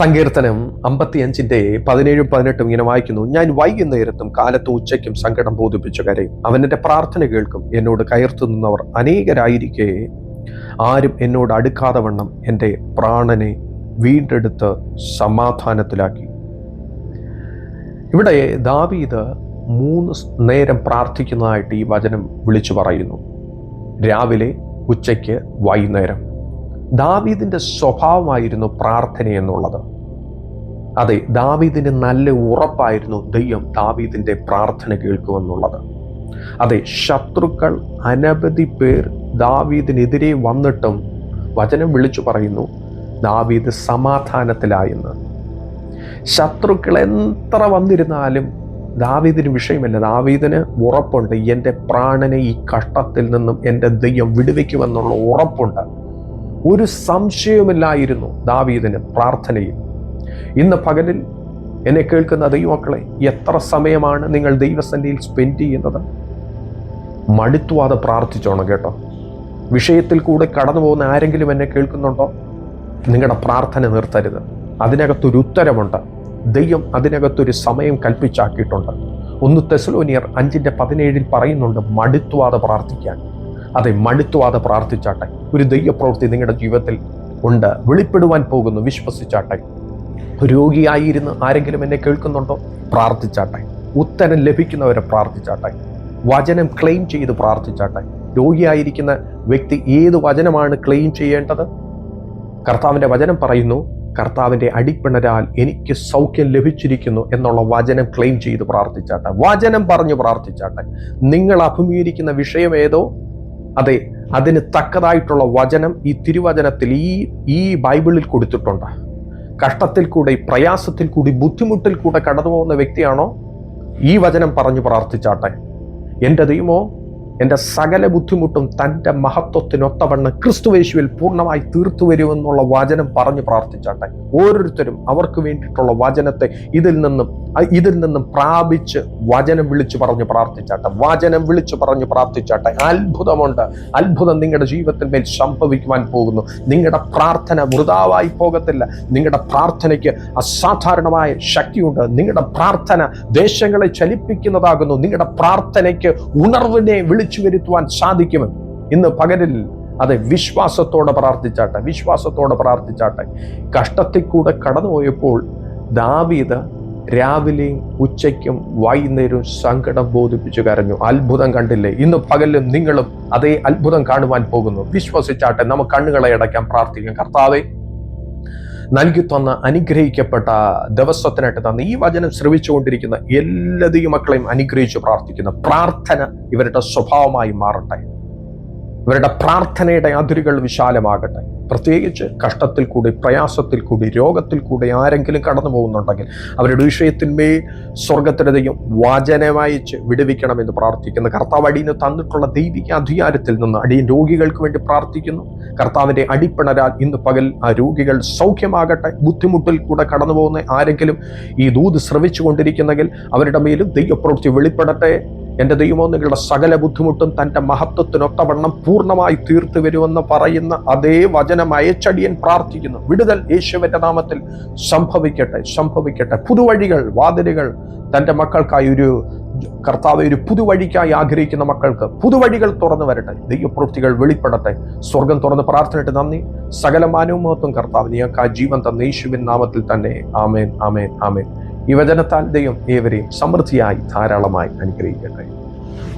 സങ്കീർത്തനം 55:17-18 ഇങ്ങനെ വായിക്കുന്നു. ഞാൻ വൈകുന്നേരത്തും കാലത്തും ഉച്ചയ്ക്കും സങ്കടം ബോധിപ്പിച്ചു കരയും. അവൻ എൻ്റെ പ്രാർത്ഥന കേൾക്കും. എന്നോട് കയർത്തു നിന്നവർ അനേകരായിരിക്കെ ആരും എന്നോട് അടുക്കാതെ വണ്ണം എൻ്റെ പ്രാണനെ വീണ്ടെടുത്ത് സമാധാനത്തിലാക്കി. ഇവിടെ ദാവീദ് 3 നേരം പ്രാർത്ഥിക്കുന്നതായിട്ട് ഈ വചനം വിളിച്ചു പറയുന്നു. രാവിലെ, ഉച്ചയ്ക്ക്, വൈകുന്നേരം. ദാവീദിന്റെ സ്വഭാവമായിരുന്നു പ്രാർത്ഥന എന്നുള്ളത്. അതെ, ദാവീദിന് നല്ല ഉറപ്പായിരുന്നു ദൈവം ദാവീദിന്റെ പ്രാർത്ഥന കേൾക്കുമെന്നുള്ളത്. അതെ, ശത്രുക്കൾ അനവധി പേർ ദാവീദിനെതിരെ വന്നിട്ടും വചനം വിളിച്ചു പറയുന്നു ദാവീദ് സമാധാനത്തിലായെന്ന്. ശത്രുക്കൾ എത്ര വന്നിരുന്നാലും ദാവീദിന് വിഷയമല്ല. ദാവീദിന് ഉറപ്പുണ്ട്, എൻ്റെ പ്രാണനെ ഈ കഷ്ടത്തിൽ നിന്നും എൻ്റെ ദൈവം വിടുവിക്കുമെന്നുള്ള ഉറപ്പുണ്ട്. ഒരു സംശയവുമില്ലായിരുന്നു ദാവീദിന് പ്രാർത്ഥനയിൽ. ഇന്ന് പകലിൽ എന്നെ കേൾക്കുന്ന ദൈവമക്കളെ, എത്ര സമയമാണ് നിങ്ങൾ ദൈവസന്നിധിയിൽ സ്പെൻഡ് ചെയ്യുന്നത്? മടുത്തുവാതെ പ്രാർത്ഥിച്ചോണം കേട്ടോ. വിഷയത്തിൽ കൂടെ കടന്നു പോകുന്ന ആരെങ്കിലും എന്നെ കേൾക്കുന്നുണ്ടോ? നിങ്ങളുടെ പ്രാർത്ഥന നിർത്തരുത്. അതിനകത്തൊരു ഉത്തരമുണ്ട്. ദൈവം അതിനകത്തൊരു സമയം കൽപ്പിച്ചാക്കിയിട്ടുണ്ട്. 1 തെസ്സലോനിയർ 5:17 പറയുന്നുണ്ട്, മടുത്തുവാതെ പ്രാർത്ഥിക്കാൻ. അതെ, മടുത്തുവാതെ പ്രാർത്ഥിച്ചാട്ടെ. ഒരു ദൈവപ്രവൃത്തി നിങ്ങളുടെ ജീവിതത്തിൽ ഉണ്ട്, വെളിപ്പെടുവാൻ പോകുന്നു. വിശ്വസിച്ചാട്ടെ. രോഗിയായിരുന്ന് ആരെങ്കിലും എന്നെ കേൾക്കുന്നുണ്ടോ? പ്രാർത്ഥിച്ചാട്ടെ. ഉത്തരം ലഭിക്കുന്നവരെ പ്രാർത്ഥിച്ചാട്ടെ. വചനം ക്ലെയിം ചെയ്ത് പ്രാർത്ഥിച്ചാട്ടെ. രോഗിയായിരിക്കുന്ന വ്യക്തി ഏത് വചനമാണ് ക്ലെയിം ചെയ്യേണ്ടത്? കർത്താവിൻ്റെ വചനം പറയുന്നു, കർത്താവിൻ്റെ അടിപ്പിണരാൽ എനിക്ക് സൗഖ്യം ലഭിച്ചിരിക്കുന്നു എന്നുള്ള വചനം ക്ലെയിം ചെയ്ത് പ്രാർത്ഥിച്ചാട്ടെ. വചനം പറഞ്ഞു പ്രാർത്ഥിച്ചാട്ടെ. നിങ്ങൾ അഭിമുഖീകരിക്കുന്ന വിഷയം ഏതോ, അതെ, അതിന് തക്കതായിട്ടുള്ള വചനം ഈ തിരുവചനത്തിൽ ഈ ബൈബിളിൽ കൊടുത്തിട്ടുണ്ട്. കഷ്ടത്തിൽ കൂടെ, പ്രയാസത്തിൽ കൂടി, ബുദ്ധിമുട്ടിൽ കൂടെ കടന്നു പോകുന്ന വ്യക്തിയാണോ? ഈ വചനം പറഞ്ഞു പ്രാർത്ഥിച്ചാട്ടെ. എൻ്റെ ദൈവമോ എൻ്റെ സകല ബുദ്ധിമുട്ടും തൻ്റെ മഹത്വത്തിനൊത്തവണ്ണം ക്രിസ്തുയേശുവിൽ പൂർണ്ണമായി തീർത്തു വരുമെന്നുള്ള വചനം പറഞ്ഞു പ്രാർത്ഥിച്ചാട്ടെ. ഓരോരുത്തരും അവർക്ക് വേണ്ടിയിട്ടുള്ള വചനത്തെ ഇതിൽ നിന്നും പ്രാപിച്ച് വചനം വിളിച്ചു പറഞ്ഞു പ്രാർത്ഥിച്ചാട്ടെ. വചനം വിളിച്ചു പറഞ്ഞു പ്രാർത്ഥിച്ചാട്ടെ. അത്ഭുതമുണ്ട്. അത്ഭുതം നിങ്ങളുടെ ജീവിതത്തിൽ മേൽ സംഭവിക്കുവാൻ പോകുന്നു. നിങ്ങളുടെ പ്രാർത്ഥന വൃഥാവായി പോകത്തില്ല. നിങ്ങളുടെ പ്രാർത്ഥനയ്ക്ക് അസാധാരണമായ ശക്തിയുണ്ട്. നിങ്ങളുടെ പ്രാർത്ഥന ദേശങ്ങളെ ചലിപ്പിക്കുന്നതാകുന്നു. നിങ്ങളുടെ പ്രാർത്ഥനയ്ക്ക് ഉണർവിനെ വിളിച്ചു വരുത്തുവാൻ സാധിക്കുമെന്ന് ഇന്ന് പകലിൽ അതെ വിശ്വാസത്തോടെ പ്രാർത്ഥിച്ചാട്ടെ. വിശ്വാസത്തോടെ പ്രാർത്ഥിച്ചാട്ടെ. കഷ്ടത്തിൽ കൂടെ കടന്നുപോയപ്പോൾ ദാവീദ് രാവിലെയും ഉച്ചയ്ക്കും വൈകുന്നേരവും സങ്കടം ബോധിപ്പിച്ചു കരഞ്ഞു. അത്ഭുതം കണ്ടില്ലേ? ഇന്ന് പകലും നിങ്ങളും അതേ അത്ഭുതം കാണുവാൻ പോകുന്നു. വിശ്വസിച്ചാട്ടെ. നമുക്ക് കണ്ണുകളെ അടയ്ക്കാൻ പ്രാർത്ഥിക്കാം. കർത്താവേ, നൽകി തന്ന അനുഗ്രഹിക്കപ്പെട്ട ദിവസത്തിനായിട്ട് തന്ന ഈ വചനം ശ്രവിച്ചുകൊണ്ടിരിക്കുന്ന എല്ലാ ദൈവമക്കളെയും അനുഗ്രഹിച്ച് പ്രാർത്ഥിക്കുന്ന പ്രാർത്ഥന ഇവരുടെ സ്വഭാവമായി മാറട്ടെ. ഇവരുടെ പ്രാർത്ഥനയുടെ അതിരുകൾ വിശാലമാകട്ടെ. പ്രത്യേകിച്ച് കഷ്ടത്തിൽ കൂടി, പ്രയാസത്തിൽ കൂടി, രോഗത്തിൽ കൂടി ആരെങ്കിലും കടന്നു പോകുന്നുണ്ടെങ്കിൽ അവരുടെ വിഷയത്തിന്മേൽ സ്വർഗത്തിന്റെ ദൈവം വചനമയച്ച് വിടുവിക്കണമെന്ന് പ്രാർത്ഥിക്കുന്നു. കർത്താവ് അടിയന് തന്നിട്ടുള്ള ദൈവിക അധികാരത്തിൽ നിന്ന് അടിയൻ രോഗികൾക്ക് വേണ്ടി പ്രാർത്ഥിക്കുന്നു. കർത്താവിന്റെ അടിപ്പിണരാൽ ഇന്ന് പകൽ ആ രോഗികൾ സൗഖ്യമാകട്ടെ. ബുദ്ധിമുട്ടിൽ കൂടെ കടന്നു പോകുന്ന ആരെങ്കിലും ഈ ദൂത് ശ്രവിച്ചു കൊണ്ടിരിക്കുന്നെങ്കിൽ അവരുടെ മേലും ദൈവപ്രവൃത്തി വെളിപ്പെടട്ടെ. എൻ്റെ ദൈവമോ നിങ്ങളുടെ സകല ബുദ്ധിമുട്ടും തൻ്റെ മഹത്വത്തിനൊത്തവണ്ണം പൂർണ്ണമായി തീർത്തു വരുമെന്ന് പറയുന്ന അതേ വചനം അയച്ചടിയൻ പ്രാർത്ഥിക്കുന്നു. വിടുതൽ യേശുവിൻ്റെ നാമത്തിൽ സംഭവിക്കട്ടെ, സംഭവിക്കട്ടെ. പുതുവഴികൾ, വാതിലുകൾ തൻ്റെ മക്കൾക്കായി കർത്താവ് ഒരു പുതുവഴിക്കായി ആഗ്രഹിക്കുന്ന മക്കൾക്ക് പുതുവഴികൾ തുറന്നു വരട്ടെ. ദൈവപ്രവൃത്തികൾ വെളിപ്പെടട്ടെ. സ്വർഗം തുറന്ന് പ്രാർത്ഥനയിട്ട് നന്ദി. സകല മാനവും മഹത്വം കർത്താവ് നീക്ക് ആ ജീവൻ തന്ന യേശുവിൻ നാമത്തിൽ തന്നെ. ആമേൻ, ആമേൻ, ആമേൻ. ഈ വചനത്താൽ ദൈവം ഏവരെയും സമൃദ്ധിയായി ധാരാളമായി അനുഗ്രഹിക്കട്ടെ.